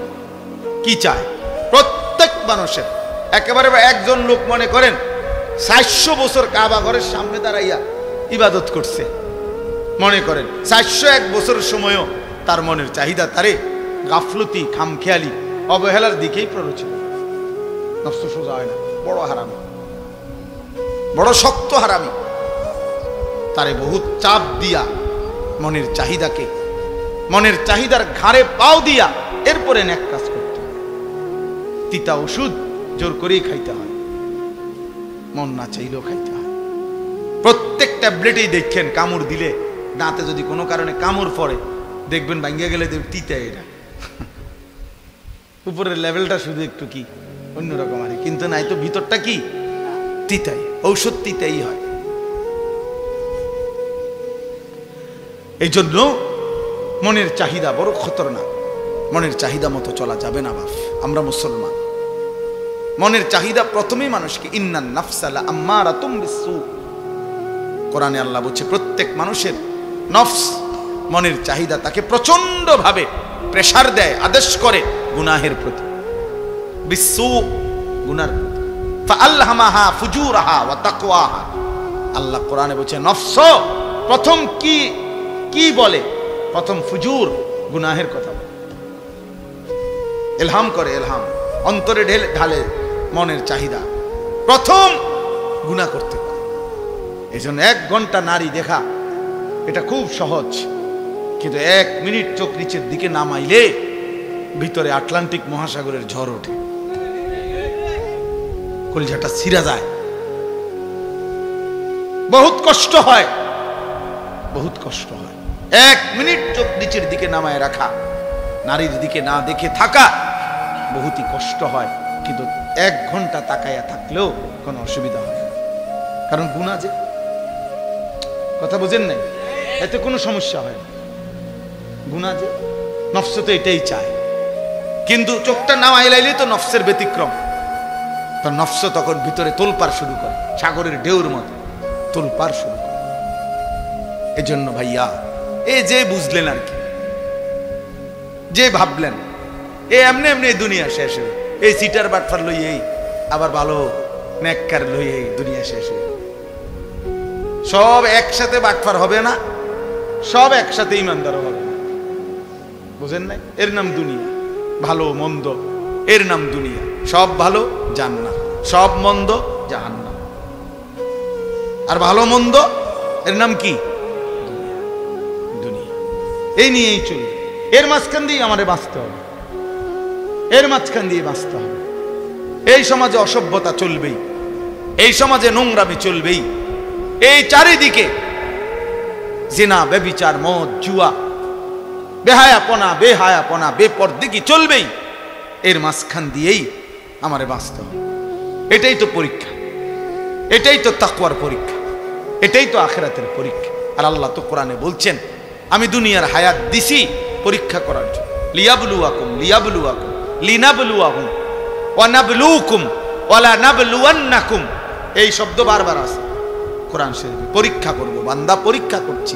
কি চায়? প্রত্যেক মানুষের একেবারে একজন লোক মনে করেন 400 বছর কাবা ঘরের সামনে দাঁড়াইয়া ইবাদত করছে, মনে করেন 401 বছরের সময়ও তার মনের চাহিদা তারে গাফলতি, খামখেয়ালি, অবহেলার দিকেই প্ররোচিত। নফস সোজা হয় না, বড় হারামি, বড় শক্ত হারামি। তারে বহুত চাপ দিয়া মনের চাহিদাকে, মনের চাহিদার ঘাড়ে পাও দিয়া এরপরে নেক কাজ করতে হয়। তিতা ওষুধ জোর করেই খাইতে হয়, মন না চাইলেও খাইতে হয়। প্রত্যেক ট্যাবলেটেই দেখেন কামড় দিলে, দাঁতে যদি কোনো কারণে কামড় পড়ে দেখবেন ভাঙ্গিয়া গেলে তিতা, এটা উপরের লেভেলটা শুধু একটু কি অন্যরকম আর, কিন্তু নাই তো ভিতরটা কি তিতাই, ঔষধ তিতাই হয়। এই জন্য মনের চাহিদা বড় খতরনাক। মনের চাহিদা মতো চলা যাবে না বাপ। আমরা মুসলমান, মনের চাহিদা প্রথমেই মানুষকে ইন্নান নাফসা লাআম্মারাতুম বিসসু, কোরআনে আল্লাহ বলছে প্রত্যেক মানুষের নফস মনের চাহিদা তাকে প্রচন্ড ভাবে প্রেসার দেয়, আদেশ করে গুনাহের প্রতি, বিসসু গুনার প্রতি। ফাআলহামাহা ফুজুরাহা ওয়া তাকওয়াহা, আল্লাহ কোরআনে বলছে নফস প্রথম কি বলে? প্রথম ফুজুর, গুনাহের কথা বলে, ইলহাম করে, ইলহাম অন্তরে ঢালে মনের চাহিদা, প্রথম গুনাহ করতে পারে। এই জন্য 1 ঘন্টা নারী দেখা এটা খুব সহজ, কিন্তু 1 মিনিট চোখ নিচের দিকে নামাইলে ভিতরে আটলান্টিক মহাসাগরের ঝড় ওঠে, কলিজাটা ছিঁড়া যায়, বহুত কষ্ট হয়, বহুত কষ্ট হয়। 1 মিনিট চোখ নিচের দিকে নামায় রাখা, নারীর দিকে না দেখে থাকা বহুতই কষ্ট হয়, কিন্তু 1 ঘন্টা তাকাইয়া থাকলেও কোনো অসুবিধা হয় না, কারণ গুনাহ যে, কথা বুঝেন নাই, এতে কোনো সমস্যা হয় না। গুনাহ যে, নফস তো এটাই চায়, কিন্তু চোখটা নামাইলাইলে তো নফসের ব্যতিক্রম, তো নফস তখন ভিতরে তোলপাড় শুরু করে, সাগরের ঢেউর মতো তোলপাড় শুরু করে। এজন্য ভাইয়া, যে বুঝলেন আর কি, যে ভাবলেন এমনি এমনি দুনিয়া শেষ হয়ে, এই সিটার বাটফার লই, এই আবার ভালো নেককার লই, এই দুনিয়া শেষ হয়ে, সব একসাথে বাটফার হবে না, সব একসাথে ইমানদার হবে না, বুঝেন নাই? এর নাম দুনিয়া, ভালো মন্দ এর নাম দুনিয়া, সব ভালো জান্নাত, সব মন্দ জাহান্নাম। আর ভালো মন্দ এর নাম কি? দুনিয়া। এই নিয়েই চলবে, এর মাঝখান দিয়ে আমাদের বাঁচতে হবে, এর মাঝখান দিয়ে বাঁচতে হবে। এই সমাজে অসভ্যতা চলবেই, এই সমাজে নোংরামি চলবেই, এই চারিদিকে জিনা, ব্যভিচার, মদ, জুয়া, বেহায়াপনা, বেপরদিকি চলবেই, এর মাঝখান দিয়েই আমারে বাঁচতে হবে। এটাই তো পরীক্ষা, এটাই তো তাকওয়ার পরীক্ষা, এটাই তো আখিরাতের পরীক্ষা। আর আল্লাহ তো কোরআনে বলছেন আমি দুনিয়ার হায়াত দিছি পরীক্ষা করার জন্য, লিয়াবলুয়াকুম লিনাবলুয়াহুম ওয়া নাবলুকুম ওয়ালা নাবলুয়ান্নাকুম, এই শব্দ বারবার আছে কোরআন শরীফে। পরীক্ষা করব বান্দা, পরীক্ষা করছি,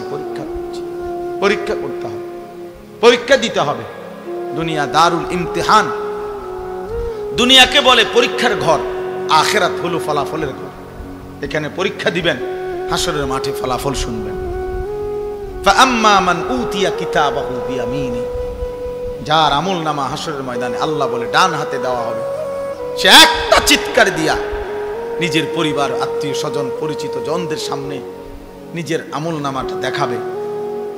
পরীক্ষা করতে হবে, পরীক্ষা দিতে হবে। দুনিয়া দারুল ইমতিহান, দুনিয়াকে বলে পরীক্ষার ঘর, আখিরাত হলো ফলাফলের ঘর। এখানে পরীক্ষা দিবেন, হাসরের মাঠে ফলাফল শুনবেন। ফাআম্মা মান উতিয়া কিতাবাহু বিয়ামিনি, যার আমল নামা হাসরের ময়দানে আল্লাহ বলে ডান হাতে দেওয়া হবে, সে একটা চিৎকার দিয়া নিজের পরিবার, আত্মীয় স্বজন, পরিচিত জনদের সামনে নিজের আমল নামাটা দেখাবে,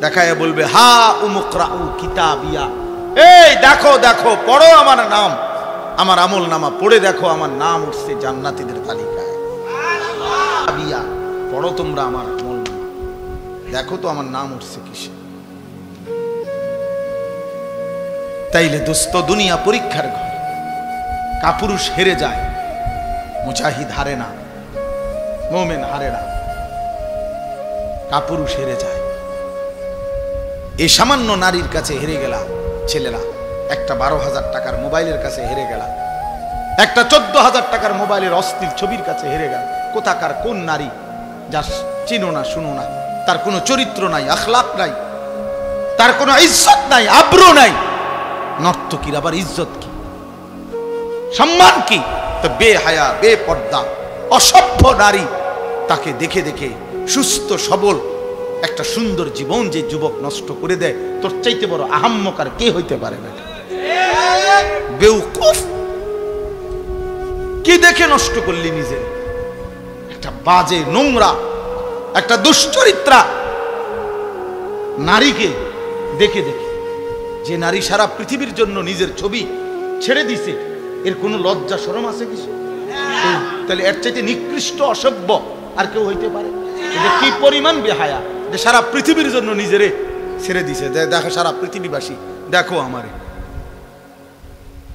দেখায় বলবে হা উমুকরাউ কিতাবিয়া, এই দেখো দেখো, পড়ো আমার নাম, আমার আমল নামা পড়ে দেখো, আমার নাম উঠছে জান্নাতীদের তালিকায়। কিতাবিয়া, পড়ো তোমরা আমার আমল নামা, দেখো তো আমার নাম উঠছে কিসে। তাইলে দোস্ত, দুনিয়া পরীক্ষার ঘর। কাপুরুষ হেরে যায়, মুজাহিদ হারে না, মুমিন হারে না, কাপুরুষ হেরে যায়। এই সামান্য নারীর কাছে হেরে গেলা ছেলেরা, একটা 12,000 টাকার মোবাইলের কাছে হেরে গেলাম, একটা 14,000 টাকার মোবাইলের অস্থির ছবির কাছে হেরে গেল। কোথাকার কোন নারী যা চিনো না শুনো না, তার কোনো চরিত্র নাই, আখলাক নাই, তার কোনো ইজ্জত নাই, আব্রু নাই। নর্তকীর আবার ইজ্জত কি, সম্মান কি? তো বেহায়া, বেপর্দা, অসভ্য নারী, তাকে দেখে দেখে সুস্থ সবল একটা সুন্দর জীবন যে যুবক নষ্ট করে দেয়, তোর চাইতে বড় আহাম্মক আর কে হইতে পারে না? বেউকুফ, কি দেখে নষ্ট করলি নিজে? একটা বাজে, নোংরা, একটা দুশ্চরিত্রা নারীকে দেখে দেখে, যে নারী সারা পৃথিবীর জন্য নিজের ছবি ছেড়ে দিছে, এর কোনো লজ্জা শরম আছে কিছু? তাহলে এর চাইতে নিকৃষ্ট অসভ্য আর কেউ হইতে পারে? এটা কি পরিমাণ বেহায়া যে সারা পৃথিবীর জন্য নিজেরে ছেড়ে দিছে। দেখো সারা পৃথিবীবাসী, দেখো আমারে,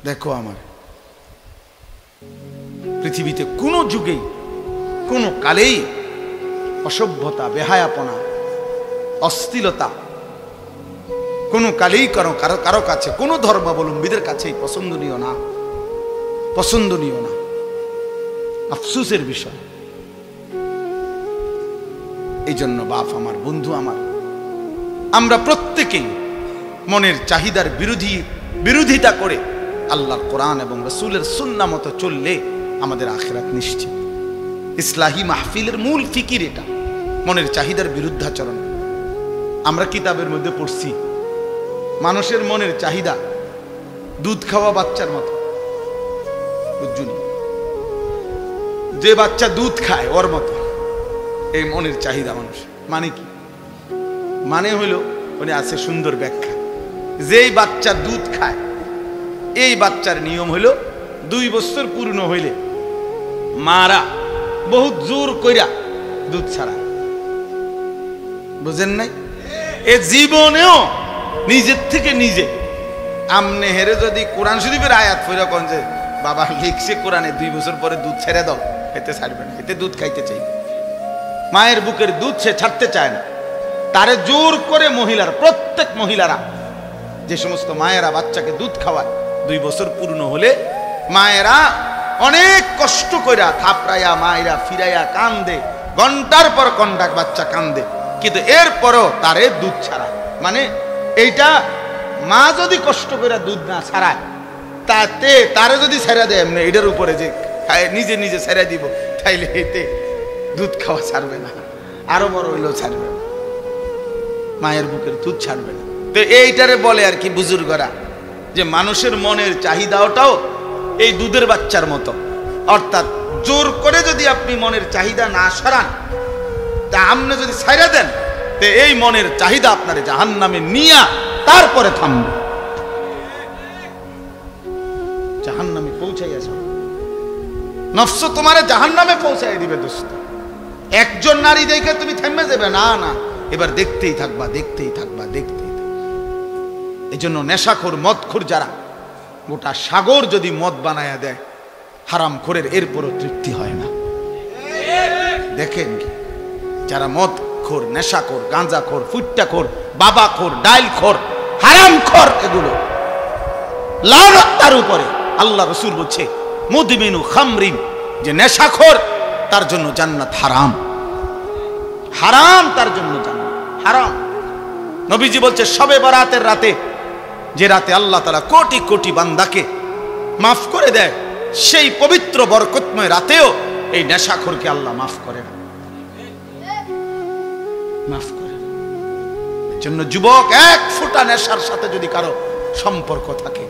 দেখো আমারে। পৃথিবীতে কোনো যুগেই কোনো কালেই অসভ্যতা, বেহায়াপনা, অশ্লীলতা কোনো কালেই কারো কারো কাছে, কোনো ধর্মাবলম্বীদের কাছেই পছন্দনীয় না, পছন্দনীয় না। আফসোসের বিষয়। এই জন্য বাপ আমার, বন্ধু আমার, আমরা প্রত্যেকেই মনের চাহিদার বিরোধিতা করে আল্লাহর কোরআন এবং রাসূলের সুন্নাহ মতো চললে আমাদের আখিরাত নিশ্চিত। ইসলাহি মাহফিলের মূল ফিকির এটা, মনের চাহিদার বিরুদ্ধাচরণ। আমরা কিতাবের মধ্যে পড়ছি মানুষের মনের চাহিদা দুধ খাওয়া বাচ্চার মতো। বুঝুনি, যে বাচ্চা দুধ খায় ওর মতো এই মনের চাহিদা মানুষ। মানে কি? মানে হইল, উনি আছে সুন্দর ব্যাখ্যা, যেই বাচ্চা দুধ খায় এই বাচ্চার নিয়ম হইল 2 বছর পূর্ণ হইলে মারা বহুত জোর কইরা দুধ ছাড়া। বুঝেন নাই? এ জীবনেও নিজের থেকে নিজে আমনে হেরে যদি কোরআন শরীফের আয়াত পড়া কোন যে বাবা লিখছে কোরআনে 2 বছর পরে দুধ ছেড়ে দাও, এতে ছাড়বে না, এতে দুধ খাইতে চাই। মায়ের বুকের দুধ সে ছাড়তে চায় না, তারে জোর করে মহিলারা, প্রত্যেক মহিলারা, যে সমস্ত মায়েরা বাচ্চাকে দুধ খাওয়ায় 2 বছর পূর্ণ হলে মায়েরা অনেক কষ্ট কইরা থাপড়াইয়া মায়েরা ফিরাইয়া কান্দে, ঘন্টার পর ঘন্টা বাচ্চা কান্দে, কিন্তু এরপরও তারে দুধ ছাড়ায়। মানে এইটা মা যদি কষ্ট করে দুধ না ছাড়ায়, তাতে তারে যদি ছেড়ে দেয় এমনি এটার উপরে যে নিজে নিজে ছেড়ে দিব, তাইলে এতে দুধ খাওয়া ছাড়বে না, আরো বড় হইলেও ছাড়বে না, মায়ের বুকের দুধ ছাড়বে না। তো এইটারে বলে আর কি বুজুর্গরা যে মানুষের মনের চাহিদাটাও এই দুধের বাচ্চার মতো। অর্থাৎ জোর করে যদি আপনি মনের চাহিদা না সরান, তা আপনি যদি ছাইরা দেন, তো এই মনের চাহিদা আপনার জাহান্নামে নিয়া তারপরে থামবে, জাহান্নামে পৌঁছাইয়াছে। নফস তোমারে জাহান্নামে পৌঁছাই দিবে দোস্ত। একজন নারী দেখে তুমি থেমে যাবে না, না, এবার দেখতেই থাকবা, দেখতেই থাকবা, দেখতেই থাকবা। এই জন্য নেশাখোর, মদখোর যারা, গোটা সাগর যদি মদ বানায়া দেয় হারাম খোরের, এরপরও তৃপ্তি হয় না। দেখেন কি যারা মদখোর, নেশাখোর, গাঁজাখোর, ফুট্টাখোর, বাবাখোর, ডাইলখোর, হারামখোর, এগুলো লানত তার উপরে। আল্লাহ রাসূল বলছে মুদমিনু খামরিন, যে নেশাখোর তার জন্য জান্নাত হারাম, হারাম, তার জন্য জান্নাত হারাম। নবীজি বলছে শবে বরাতের রাতে, যে রাতে আল্লাহ তাআলা কোটি কোটি বান্দাকে মাফ করে দেয়, সেই পবিত্র বরকতময় রাতেও এই নেশাখোরকে আল্লাহ মাফ করে না, মাফ করে। জন্য যুবক, 1 ফোঁটা নেশার সাথে যদি কারো সম্পর্ক থাকে,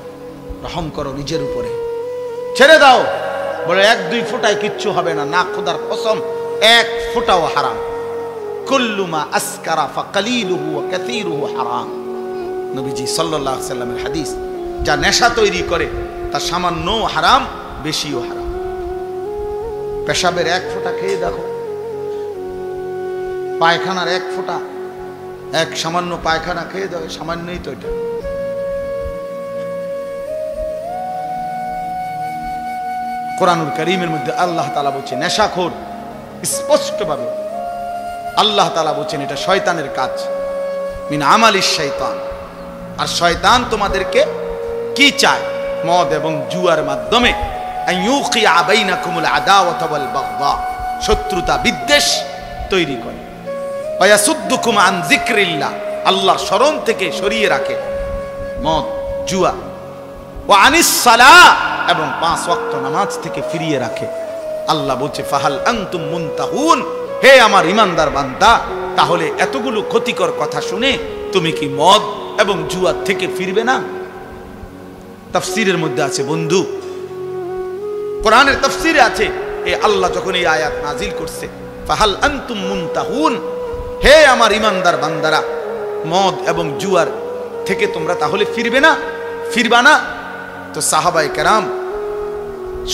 রহম করো নিজের উপরে, ছেড়ে দাও। বলে 1-2 ফোঁটায় কিচ্ছু হবে না, না, খোদার কসম 1 ফোঁটাও হারাম। কুল্লু মা আসকারা ফাকালিলুহু ওয়া কাসীরুহু হারাম। নবীজি সাল্লাল্লাহু আলাইহি সাল্লামের হাদিস, যা নেশা তৈরি করে তা সামান্য হারাম, বেশিও হারাম। পেশাবের 1 ফোঁটা খেয়ে দেখো, পায়খানার 1 ফোঁটা, এক সামান্য পায়খানা খেয়ে দাও, সামান্যই তো এটা। কোরআনুল কারীমের মধ্যে আল্লাহ তাআলা বলছেন নেশাখোর, স্পষ্টভাবে আল্লাহ তাআলা বলছেন এটা শয়তানের কাজ, মিন আমালিশ শাইতান। আর শয়তান তোমাদেরকে কি চায়? মদ এবং জুয়ার মাধ্যমে আইয়ুকিয়া বাইনাকুমুল আদাওয়াতা ওয়াল বাগদা, শত্রুতা বিদ্বেষ তৈরি করে। ওয়ায়াসুদ্দুকুম আন যিকরিল্লাহ, আল্লাহর স্মরণ থেকে সরিয়ে রাখে মদ জুয়া। ওয়া আনিস সালাহ, এবং 5 ওয়াক্ত নামাজ থেকে ফিরিয়ে রাখে। আল্লাহ বলছে ফাহাল আনতুম মুনতাহুন, হে আমার ইমানদার বান্দা, তাহলে এতগুলো ক্ষতিকর কথা শুনে তুমি কি মদ এবং জুয়া থেকে ফিরবে না? তাফসীরের মধ্যে আছে বন্ধু, কোরআনের তাফসীরে আছে, এই আল্লাহ যখন এই আয়াত নাজিল করছে ফাহাল আনতুম মুনতাহুন, হে আমার ইমানদার বান্দারা, মদ এবং জুয়ার থেকে তোমরা তাহলে ফিরবে না, ফিরবা না? তো সাহাবায়ে কেরাম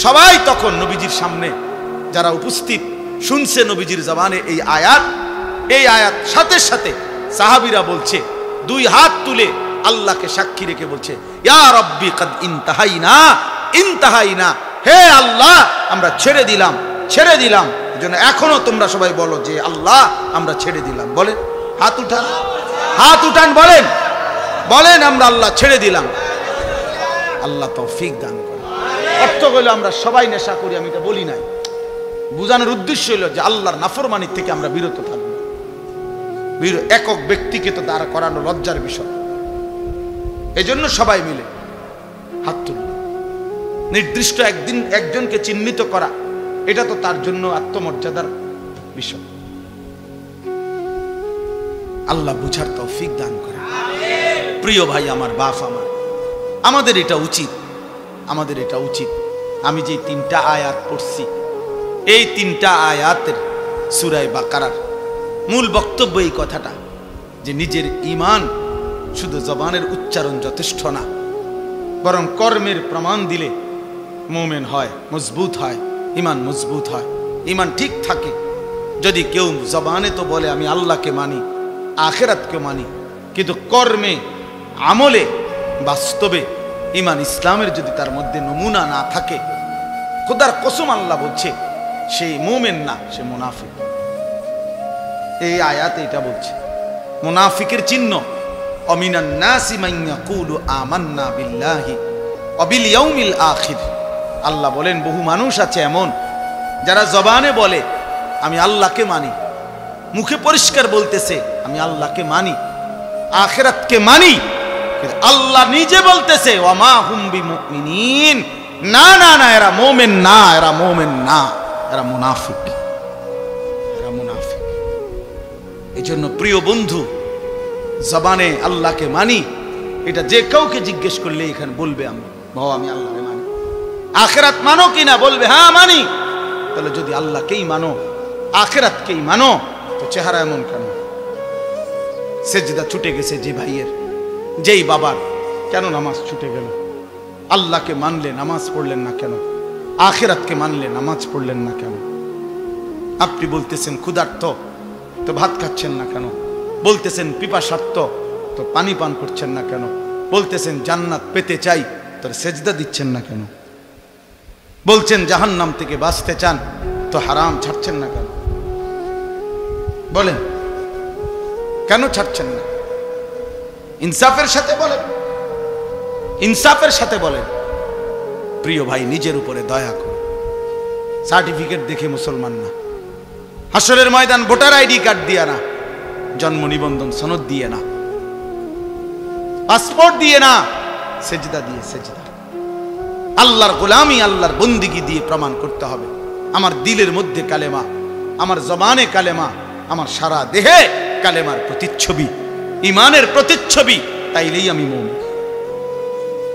সবাই তখন নবীজির সামনে যারা উপস্থিত শুনছে নবীজির জবানে এই আয়াত সাথে সাথে সাহাবীরা বলছে, 2 হাত তুলে আল্লাহকে সাক্ষী রেখে বলছে, ইয়া রাব্বি কাদ ইনতাহাইনা, হে আল্লাহ আমরা ছেড়ে দিলাম। এজন্য এখনো তোমরা সবাই বলো যে আল্লাহ আমরা ছেড়ে দিলাম। বলেন, হাত উঠান, বলেন আমরা আল্লাহ ছেড়ে দিলাম। আল্লাহ তৌফিক দান করে। অর্থ হলো আমরা সবাই নেশা করি, আমি এটা বলি নাই। বুঝানোর উদ্দেশ্য হলো যে আল্লাহর নাফরমানি থেকে আমরা বিরত থাকবো। একক ব্যক্তিকে তো দাঁড় করানো লজ্জার বিষয়, এজন্য সবাই মিলে হাত তুলব। নির্দিষ্ট একজনকে চিহ্নিত করা, এটা তো তার জন্য আত্মমর্যাদার বিষয়। আল্লাহ বুঝার তৌফিক দান করে। প্রিয় ভাই আমার, বাপ আমার, আমাদের এটা উচিত। আমি যে 3টা আয়াত পড়ছি, এই 3টা আয়াতের সূরা বাকারার মূল বক্তব্য এই কথাটা যে নিজের ঈমান শুধু জবানের উচ্চারণ যথেষ্ট না, বরং কর্মের প্রমাণ দিলে মুমিন হয়, মজবুত হয়, ঈমান মজবুত হয়, ঈমান ঠিক থাকে। যদি কেউ জবানে তো বলে আমি আল্লাহকে মানি, আখিরাতকে মানি, কিন্তু কর্মে আমলে বাস্তবে ঈমান ইসলামের যদি তার মধ্যে নমুনা না থাকে, খোদার কসম আল্লাহ বলছে সেই মুমিন না, সে মুনাফিক। এই আয়াতে এটা বলছে মুনাফিকের চিহ্ন, অমিনান নাসি মান ইয়াকুলু আমান্না বিল্লাহি ওয়া বিল ইয়াউমিল আখির। আল্লাহ বলেন বহু মানুষ আছে এমন যারা জবানে বলে আমি আল্লাহকে মানি, মুখে পরিষ্কার বলতেছে আমি আল্লাহকে মানি, আখিরাতকে মানি, কিন্তু আল্লাহ নিজে বলতেছে ওয়া মা হুম বিমুমিনিন, না না না, এরা মুমিন না, এরা মুনাফিক। এজন্য প্রিয় বন্ধু, জবানে আল্লাহকে মানি, এটা যে কাউকে জিজ্ঞেস করলে এখানে বলবে আমি আল্লাহকে মানি। আখিরাত মানো কিনা? বলবে হ্যাঁ মানি। তাহলে যদি আল্লাহকেই মানো, আখিরাতকেই মানো, তো চেহারা এমন কেন? সেজদা ছুটে গেছে যে ভাইয়ের, যেই বাবার, কেন নামাজ ছুটে গেল? আল্লাহকে মানলে নামাজ পড়লেন না কেন? আখিরাতকে মানলে নামাজ পড়লেন না কেন? আপনি বলতেছেন ক্ষুধার্ত, তো ভাত খাচ্ছেন না কেন? বলতেছেন পিপাসার্ত, তো পানি পান করছেন না কেন? বলতেছেন জান্নাত পেতে চাই, তো সেজদা দিচ্ছেন না কেন? বলছেন জাহান্নাম থেকে বাঁচতে চান, তো হারাম ছাড়ছেন না কেন? বলেন কেন ছাড়ছেন না? ইনসাফের সাথে বলেন। প্রিয় ভাই, নিজের উপরে দয়া করুন। সার্টিফিকেট দেখে মুসলমান না, হাসরের ময়দান ভোটার আইডি কার্ড দিয়ে না, জন্ম নিবন্ধন সনদ দিয়ে না, পাসপোর্ট দিয়ে না, সেজদা দিয়ে, সেজদা আল্লাহর গোলামি, আল্লাহর বন্দিগি দিয়ে প্রমাণ করতে হবে আমার দিলের মধ্যে কালেমা, আমার জবানে কালেমা, আমার সারা দেহে কালেমার প্রতিচ্ছবি, ঈমানের প্রতিচ্ছবি, তাইলেই আমি মুমিন,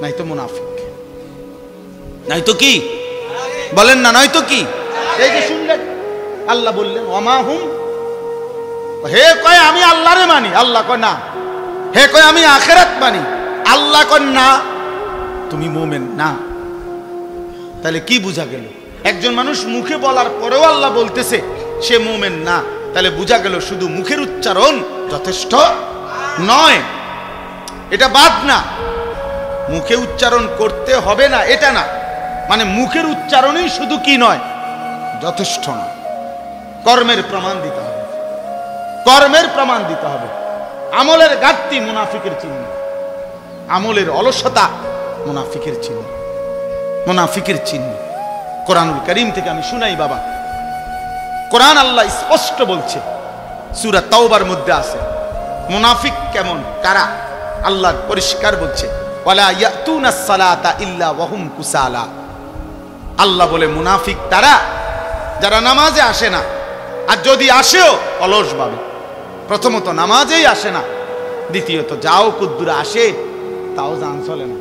নাই তো মুনাফিক। নাই তো কি বলেন না? নয় তো কি? এই যে শুনলেন আল্লাহ বললেন ওমা হুম, হে কয় আমি আল্লাহরে মানি, আল্লাহ কয় না। হে কয় আমি আখিরাত মানি, আল্লাহ কয় না, তুমি মুমিন না। তাহলে কি বোঝা গেল? একজন মানুষ মুখে বলার পরেও আল্লাহ বলতেছে সে মুমিন না, তাহলে বোঝা গেল শুধু মুখের উচ্চারণ যথেষ্ট নয়। এটা বাদ না, মুখে উচ্চারণ করতে হবে না এটা না, মানে মুখের উচ্চারণই শুধু কি নয়, যথেষ্ট নয়। কর্মের প্রমাণ দিতে হবে, কর্মের প্রমাণ দিতে হবে। আমলের ঘাটতি মুনাফিকের চিহ্ন, আমলের অলসতা মুনাফিকের চিহ্ন, মুনাফিকের চিহ্ন। কোরআনুল কারীম থেকে আমি শুনাই বাবা, কোরআন আল্লাহ স্পষ্ট বলছে, সূরা তাওবার মধ্যে আছে মুনাফিক কেমন, কারা, আল্লাহ পরিষ্কার বলছে, ওয়ালা ইয়াতুনাস সালাতা ইল্লা ওয়া হুম কুসালা। আল্লাহ বলে মুনাফিক তারা যারা নামাজে আসে না, আর যদি আসেও অলস ভাবে। প্রথমত নামাজেই আসে না, দ্বিতীয়ত যাও কুদ্দুরা আসে তাও জান চলে না।